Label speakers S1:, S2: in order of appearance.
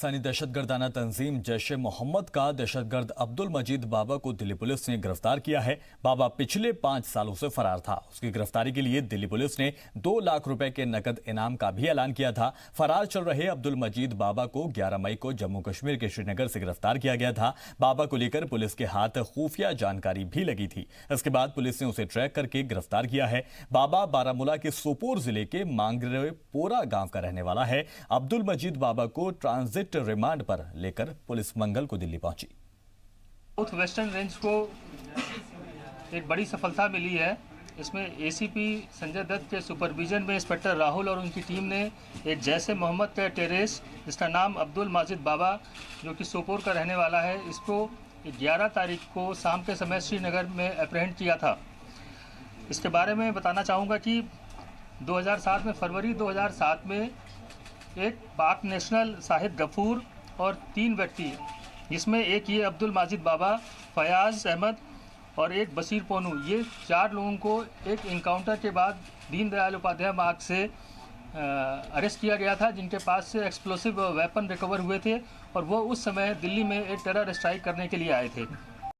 S1: पाकिस्तानी दहशतगर्दाना तंजीम जैश-ए मोहम्मद का दहशतगर्द अब्दुल मजीद बाबा को दिल्ली पुलिस ने गिरफ्तार किया है। बाबा पिछले 5 सालों से फरार था। उसकी गिरफ्तारी के लिए दिल्ली पुलिस ने 2 लाख रुपए के नकद इनाम का भी ऐलान किया था। फरार चल रहे अब्दुल मजीद बाबा को 11 मई को जम्मू कश्मीर के श्रीनगर से गिरफ्तार किया गया था। बाबा को लेकर पुलिस के हाथ खुफिया जानकारी भी लगी थी। इसके बाद पुलिस ने उसे ट्रैक करके गिरफ्तार किया है। बाबा बारामूला के सोपोर जिले के मांगरेपोरा गांव का रहने वाला है। अब्दुल मजीद बाबा को ट्रांजिट रिमांड पर लेकर पुलिस मंगल को दिल्ली पहुंची।
S2: साउथ वेस्टर्न रेंज को एक बड़ी सफलता मिली है। इसमें एसीपी संजय दत्त के सुपरविजन में इंस्पेक्टर राहुल और उनकी टीम ने एक जैश-ए मोहम्मद का टेररिस्ट जिसका नाम अब्दुल मजीद बाबा जो कि सोपोर का रहने वाला है, इसको 11 तारीख को शाम के समय श्रीनगर में अप्रहेंड किया था। इसके बारे में बताना चाहूँगा कि 2007 में फरवरी 2007 में एक पाक नेशनल शाहिद गफूर और 3 व्यक्ति, जिसमें एक ये अब्दुल मजीद बाबा, फयाज अहमद और एक बशीर पोनू, ये 4 लोगों को एक इनकाउंटर के बाद दीनदयाल उपाध्याय मार्ग से अरेस्ट किया गया था, जिनके पास से एक्सप्लोसिव वेपन रिकवर हुए थे और वो उस समय दिल्ली में एक टेरर स्ट्राइक करने के लिए आए थे।